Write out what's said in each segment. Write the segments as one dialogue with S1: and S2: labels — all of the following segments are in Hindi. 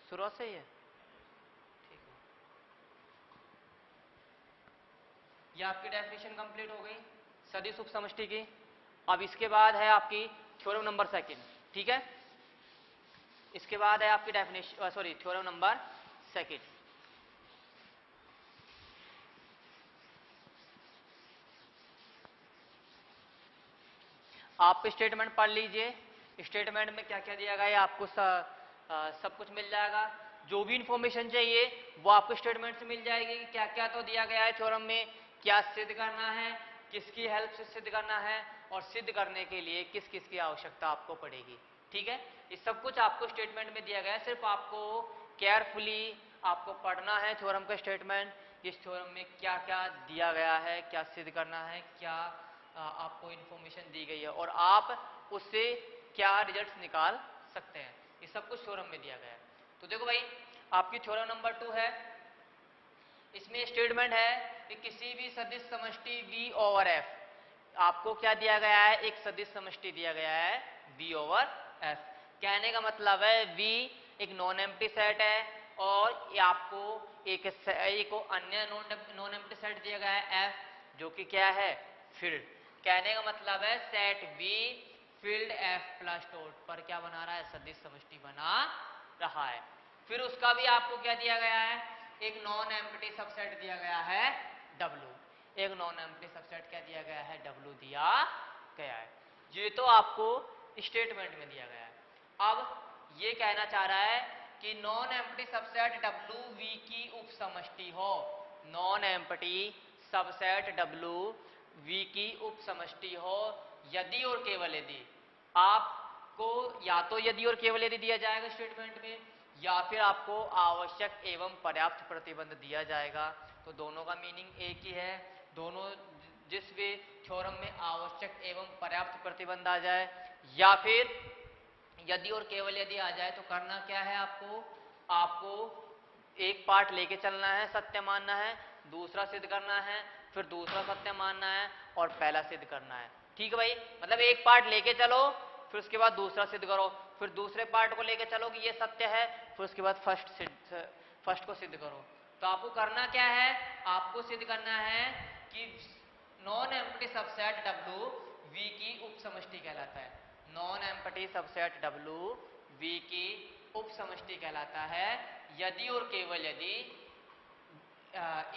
S1: शुरुआत से ही है, ठीक है। ये आपकी डेफिनेशन कंप्लीट हो गई सदिश उप समष्टि की। अब इसके बाद है आपकी थ्योरम नंबर सेकंड, ठीक है। इसके बाद है आपकी definition, sorry, theorem number second. आप स्टेटमेंट पढ़ लीजिए। स्टेटमेंट में क्या क्या दिया गया है आपको सब कुछ मिल जाएगा। जो भी इंफॉर्मेशन चाहिए वो आपको स्टेटमेंट से मिल जाएगी। क्या क्या तो दिया गया है थ्योरम में, क्या सिद्ध करना है, किसकी हेल्प से सिद्ध करना है, और सिद्ध करने के लिए किस किस की आवश्यकता आपको पड़ेगी, ठीक है। ये सब कुछ आपको स्टेटमेंट में दिया गया है। सिर्फ आपको केयरफुली आपको पढ़ना है थ्योरम का स्टेटमेंट। इस थ्योरम में क्या क्या दिया गया है, क्या सिद्ध करना है, क्या आपको इंफॉर्मेशन दी गई है और आप उससे क्या रिजल्ट्स निकाल सकते हैं, ये सब कुछ थ्योरम में दिया गया है। तो देखो भाई, आपकी थ्योरम नंबर 2 है। इसमें स्टेटमेंट है कि किसी भी सदिश समष्टि V ओवर F, आपको क्या दिया गया है, एक सदिश समष्टि दिया गया है V ओवर F। कहने का मतलब है V एक नॉन एम्प्टी सेट है और ये आपको एक अन्य नॉन एम्प्टी सेट दिया गया है F, जो कि क्या है, फील्ड। कहने का मतलब है set V field F plus dot पर क्या बना रहा है, सदिश समष्टि बना रहा है। फिर उसका भी आपको क्या दिया गया है, एक नॉन एम्प्टी सबसेट दिया गया है W। एक नॉन एम्प्टी सबसेट क्या दिया गया है, W दिया गया है। ये तो आपको स्टेटमेंट में दिया गया है। अब ये कहना चाह रहा है कि non empty subset W V की उप समष्टि हो। Non empty subset W V की उप समष्टि हो यदि और केवल यदि। आपको या तो यदि और केवल यदि दिया जाएगा स्टेटमेंट में, या फिर आपको आवश्यक एवं पर्याप्त प्रतिबंध दिया जाएगा। तो दोनों का मीनिंग एक ही है। दोनों जिस भी थ्योरम में आवश्यक एवं पर्याप्त प्रतिबंध आ जाए या फिर यदि और केवल यदि आ जाए तो करना क्या है, आपको एक पार्ट लेके चलना है, सत्य मानना है, दूसरा सिद्ध करना है, फिर दूसरा सत्य मानना है और पहला सिद्ध करना है, ठीक है भाई। मतलब एक पार्ट लेके चलो, फिर उसके बाद दूसरा सिद्ध करो, फिर दूसरे पार्ट को लेके चलो कि ये सत्य है, फिर उसके बाद फर्स्ट को सिद्ध करो। तो आपको करना क्या है, आपको सिद्ध करना है कि non empty subset W V की उप समष्टि कहलाता है। Non empty subset W V की उप समष्टि कहलाता है यदि और केवल यदि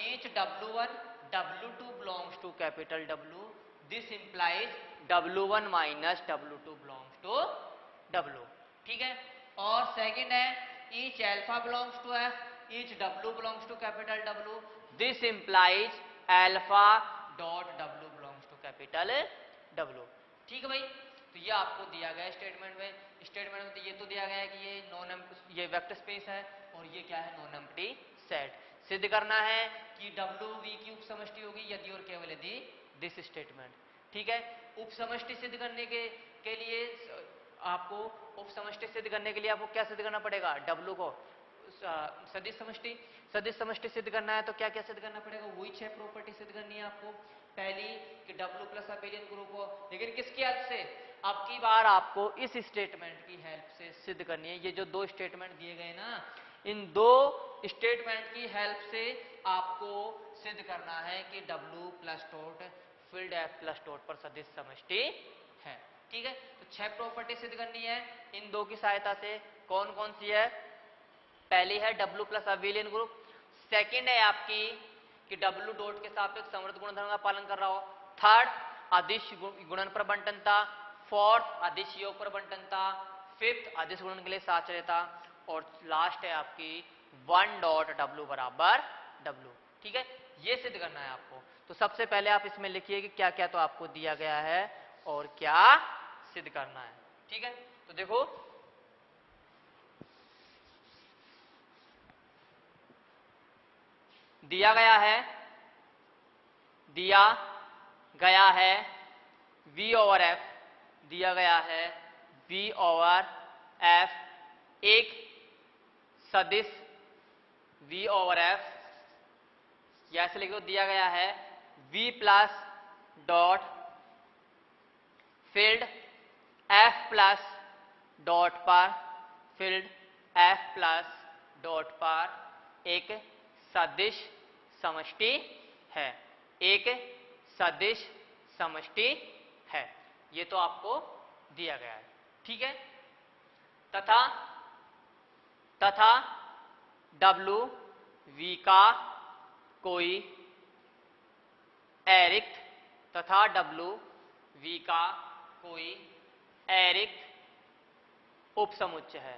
S1: each W1 W2 belongs to capital W, this implies W1 minus W2 belongs to W, ठीक है। और सेकंड है each alpha belongs to F, each W belongs to capital W, this implies alpha dot W belongs to capital W, ठीक है भाई। तो ये आपको दिया गया है स्टेटमेंट में। स्टेटमेंट में तो ये तो दिया गया है कि ये वेक्टर स्पेस है और ये क्या है, नॉन एम्प्टी सेट। सिद्ध करना है कि W V की उप समष्टि होगी यदि और केवल यदि दिस स्टेटमेंट, ठीक है। उप समष्टि सिद्ध करने के लिए आपको उप समष्टि सिद्ध करने के लिए आपको क्या सिद्ध करना पड़ेगा, W को सदिश समष्टि सिद्ध करना है। तो क्या क्या सिद्ध करना पड़ेगा, वही 6 प्रॉपर्टी सिद्ध करनी है आपको। पहली कि W प्लस अबेलियन ग्रुप हो, लेकिन किसकी हेल्प से, अब की बार आपको इस स्टेटमेंट की हेल्प से सिद्ध करनी है। ये जो दो स्टेटमेंट दिए गए ना, इन दो स्टेटमेंट की हेल्प से आपको सिद्ध करना है कि W plus dot field F plus dot पर सदिश समष्टि है, ठीक है। तो 6 प्रॉपर्टी सिद्ध करनी है इन दो की सहायता से। कौन कौन सी है, पहली है W plus abelian group, second है आपकी कि W डॉट के सापेक्ष समवर्त गुणधर्म का पालन कर रहा हो, थर्ड अदिश गुणन पर बंटनता, फोर्थ अदिश योग पर बंटनता, फिफ्थ अदिश गुणन के लिए साचर्यता, और लास्ट है आपकी 1 डॉट W बराबर W, ठीक है। ये सिद्ध करना है आपको। तो सबसे पहले आप इसमें लिखिए कि क्या क्या तो आपको दिया गया है और क्या सिद्ध करना है, ठीक है। तो देखो दिया गया है V ओवर F, दिया गया है V ओवर F एक सदिश V ओवर F, या ऐसे लिख दो, दिया गया है V plus dot field F plus dot पर फील्ड F प्लस डॉट पर एक सदिश समष्टि है, एक सदिश समष्टि है। ये तो आपको दिया गया है, ठीक है। तथा W V का कोई अरिक्त तथा W V का कोई अरिक्त उपसमुच्चय है,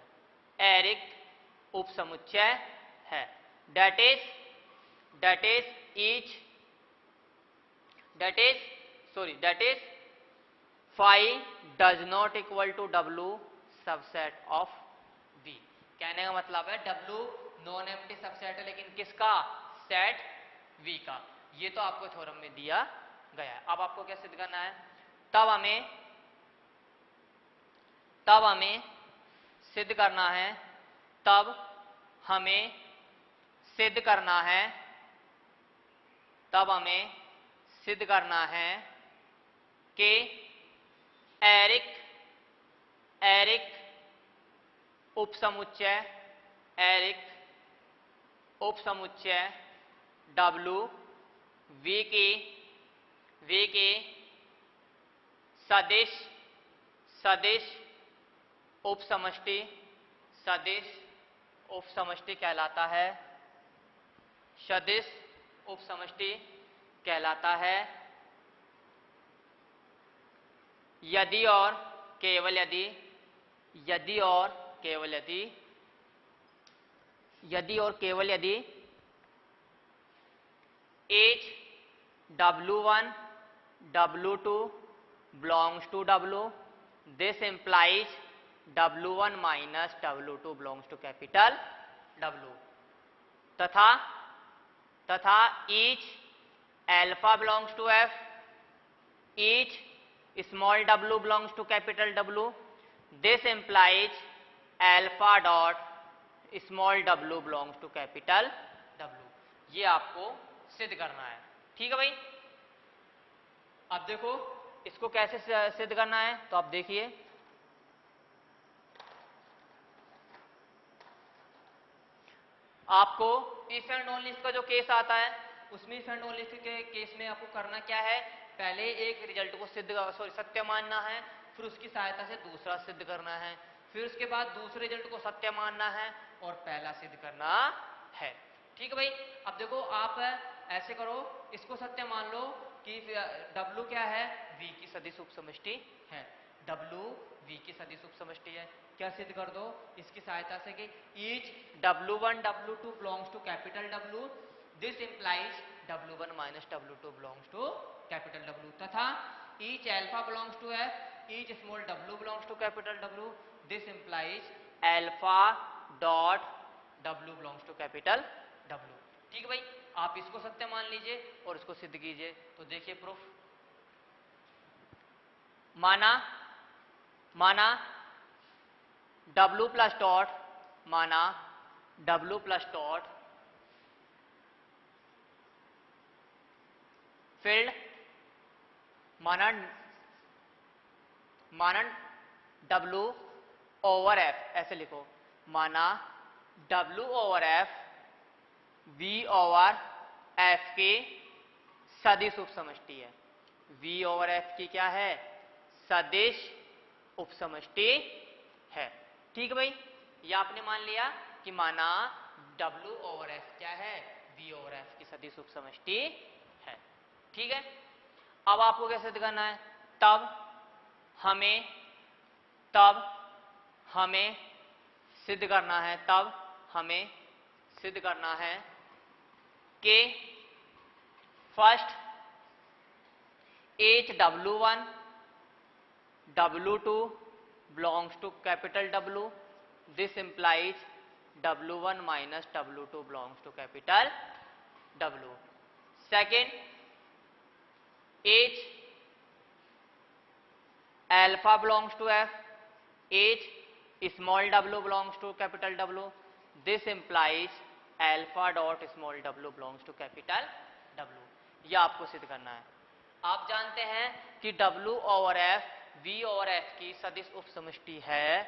S1: अरिक्त उपसमुच्चय है। that is phi does not equal to W subset of V। कहने का मतलब है W नॉन एम्प्टी सबसेट है, लेकिन किसका? सेट V का। ये तो आपको थ्योरम में दिया गया है। अब आपको क्या सिद्ध करना है? तब हमें सिद्ध करना है, तब हमें सिद्ध करना है, तब हमें सिद्ध करना है कि अरिक्त उपसमुच्चय W V के सदिश उपसमष्टि कहलाता है, सदिश उपसमष्टि कहलाता है यदि और केवल यदि H W1 W2 belongs to W, this implies W1 minus W2 belongs to capital W, तथा each alpha belongs to F, each small w belongs to capital W, this implies alpha dot small w belongs to capital W। ये आपको सिद्ध करना है, ठीक है भाई। अब देखो इसको कैसे सिद्ध करना है, तो आप देखिए आपको इफ एंड ओनली का जो केस आता है, उसमें इफ एंड ओनली के केस में आपको करना क्या है? पहले एक रिजल्ट को सत्य मानना है, फिर उसकी सहायता से दूसरा सिद्ध करना है, फिर उसके बाद दूसरे रिजल्ट को सत्य मानना है और पहला सिद्ध करना है, ठीक है भाई। अब देखो आप ऐसे करो, इसको सत्य मान लो कि W क्या है? V की सदिश उपसमष्टि है, W V की सदिश उपसमष्टि है। क्या सिद्ध कर दो इसकी सहायता से कि each W1 W2 belongs to capital W, this implies W1 minus W2 belongs to capital W, तथा each alpha belongs to F, each small w belongs to capital W, this implies alpha dot W belongs to capital W, ठीक है भाई। आप इसको सत्य मान लीजिए और इसको सिद्ध कीजिए। तो देखिए प्रूफ, माना W प्लस डॉट, माना W प्लस डॉट फील्ड, माना W ओवर F, ऐसे लिखो, माना W over F V over F की सदिश उपसमष्टि है। V ओवर F की क्या है? सदिश उपसमष्टि है, ठीक है भाई। ये आपने मान लिया कि माना W ओवर F क्या है? V ओवर F की सदिश उपसमष्टि है, ठीक है। अब आपको कैसे सिद्ध करना है? तब हमें सिद्ध करना है, तब हमें सिद्ध करना है कि first HW1 W2 belongs to capital W, this implies W1 minus W2 belongs to capital W. Second, H alpha belongs to F, H small w belongs to capital W, this implies alpha dot small w belongs to capital W। यह आपको सिद्ध करना है। आप जानते हैं कि W over F V over F की सदिश उपसमष्टि है,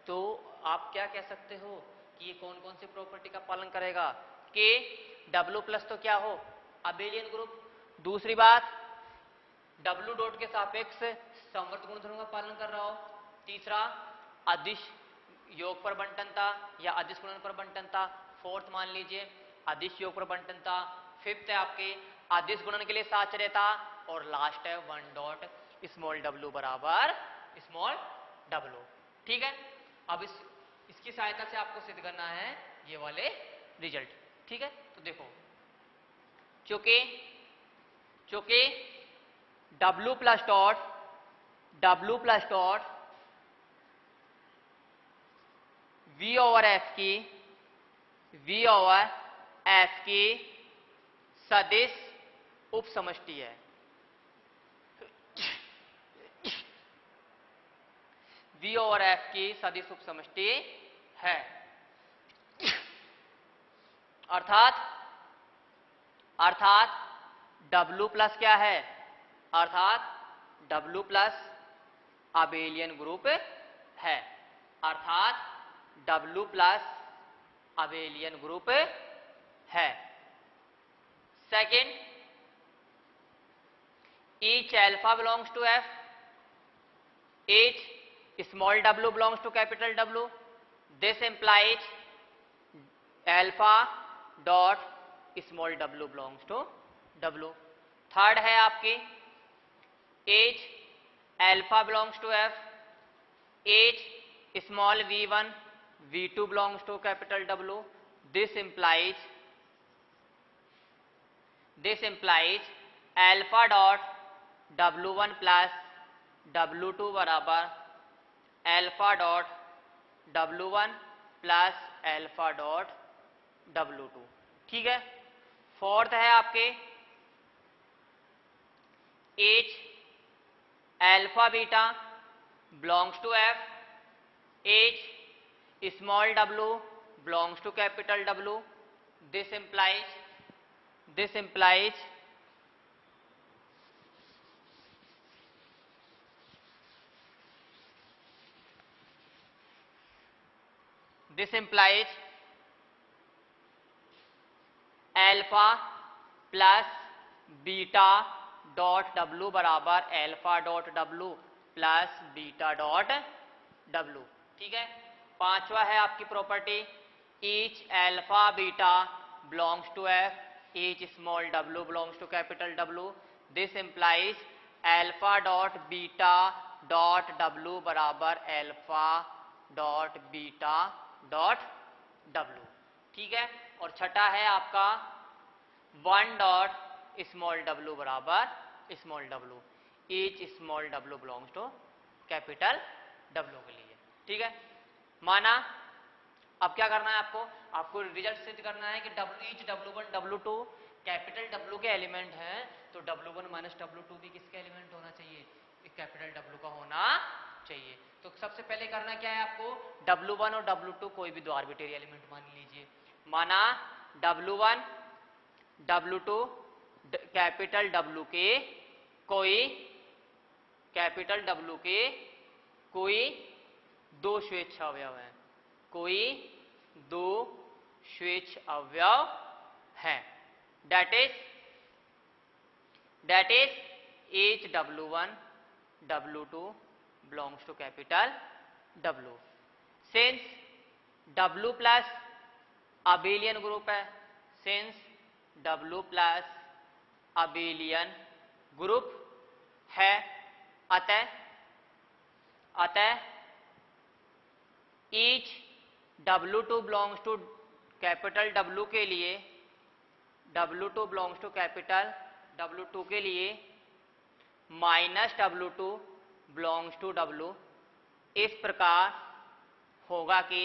S1: तो आप क्या कह सकते हो कि ये कौन कौन सी प्रॉपर्टी का पालन करेगा कि W प्लस तो क्या हो अबेलियन ग्रुप। दूसरी बात W डॉट के सापेक्ष समवर्त गुणधर्मों का पालन कर रहा हो। तीसरा अदिश योग पर बंटनता या अदिश गुणन पर बंटनता। फोर्थ मान लीजिए अदिश योग पर बंटनता। फिफ्थ है आपके अदिश गुणन के लिए साचर्यता। और लास्ट है वन डॉट स्मॉल w बराबर स्मॉल w। ठीक है, अब इसकी सहायता से आपको सिद्ध करना है ये वाले रिजल्ट। ठीक है, तो देखो चूंकि w plus dot v over f की सदिश उप समष्टि है। v ओवर f की सदिश उप समष्टि है। अर्थात W प्लस क्या है, अर्थात W प्लस अबेलियन ग्रुप है। अर्थात W प्लस अबेलियन ग्रुप है। Second, each alpha belongs to F, each small w belongs to capital W. This implies alpha dot small w belongs to W. Third है आपकी each alpha belongs to F, each small v1 v2 belongs to capital W. This implies alpha dot w1 plus w2 बराबर alpha dot w1 plus alpha dot w2। ठीक है, फोर्थ है आपके each alpha beta belongs to F, each small w belongs to capital W. This implies alpha plus beta dot W बराबर alpha dot W plus beta dot W। ठीक है, पांचवा है आपकी property each alpha beta belongs to F, each small w belongs to capital W. This implies alpha dot beta dot W बराबर alpha dot beta dot W। ठीक है, और छठा है आपका वन डॉट स्मॉल w बराबर small w, each small w belongs to capital W के लिए। ठीक है, माना अब क्या करना है आपको रिजल्ट सिद्ध करना है कि each w1 w2 capital W के एलिमेंट हैं, तो w1 माइनस w2 भी किसका एलिमेंट होना चाहिए, कैपिटल W का होना चाहिए। तो सबसे पहले करना क्या है आपको, w1 और w2 कोई भी दो आर्बिट्रेरी एलिमेंट मान लीजिए। माना w1 w2 कैपिटल W के कोई दो स्वेच्छ अवयव हैं, कोई दो स्वेच्छ अवयव हैं। That is each w1 w2 belongs to capital W। Since W plus abelian group है, since W plus abelian group है, अतः each w2 belongs to capital W के लिए w2 belongs to capital W2 के लिए minus w2 belongs to W। इस प्रकार होगा कि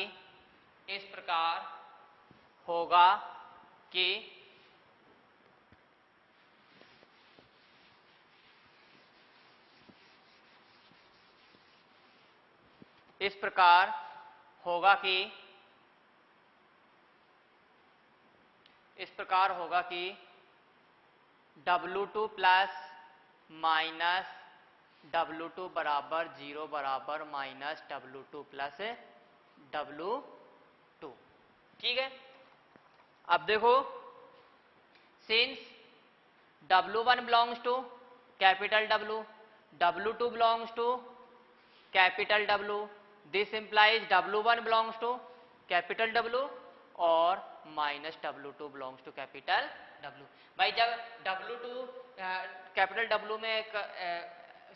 S1: w2 प्लस माइनस w2 बराबर 0 बराबर माइनस w2 प्लस w2। ठीक है, अब देखो since W1 belongs to capital W, W2 belongs to capital W, this implies W1 belongs to capital W और minus W2 belongs to capital W। भाई जब W2 कैपिटल W में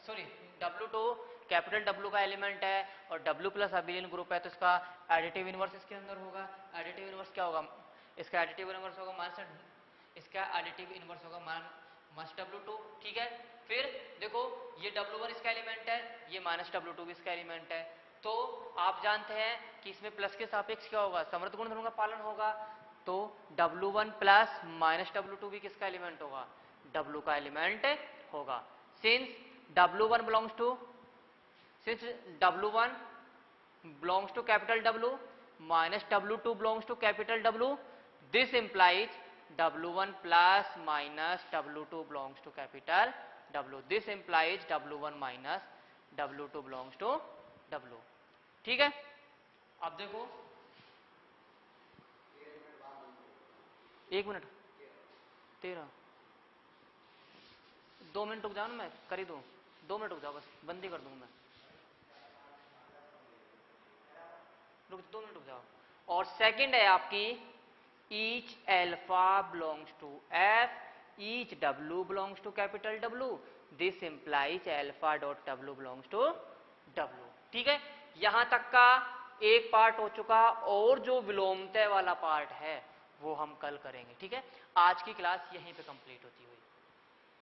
S1: सॉरी W2 कैपिटल W का एलिमेंट है और W प्लस अबिलियन ग्रुप है तो इसका एडिटिव इनवर्स इसके अंदर होगा। एडिटिव इनवर्स क्या होगा, इसका एडिटिव इनवर्स होगा माइनस, इसका एडिटिव इनवर्स होगा माइनस W2। ठीक है, फिर देखो ये W1 इसका एलिमेंट है, ये माइनस W2 भी इसका एलिमेंट है, तो आप जानते हैं कि इसमें प्लस के सापेक्ष क्या होगा, समवर्त गुणधर्म का पालन होगा। तो W1 प्लस माइनस W2 भी किसका एलिमेंट होगा, W का एलिमेंट होगा। Since W1 belongs to capital W minus W2 belongs to capital W, this implies W1 plus minus W2 belongs to capital W, this implies W1 minus W2 belongs to W। ठीक है, अब देखो 1 मिनट 13 2 मिनट रुक जाओ ना, मैं कर ही दूं, 2 मिनट रुक जाओ, बस बंदी कर दूंगा मैं, रुक 2 मिनट रुक जाओ। और सेकंड है आपकी each alpha belongs to F, each W belongs to capital W, this implies alpha dot W belongs to W. ठीक है, यहां तक का एक पार्ट हो चुका और जो विलोमतय वाला पार्ट है वो हम कल करेंगे। ठीक है, आज की क्लास यहीं पे कंप्लीट होती हुई।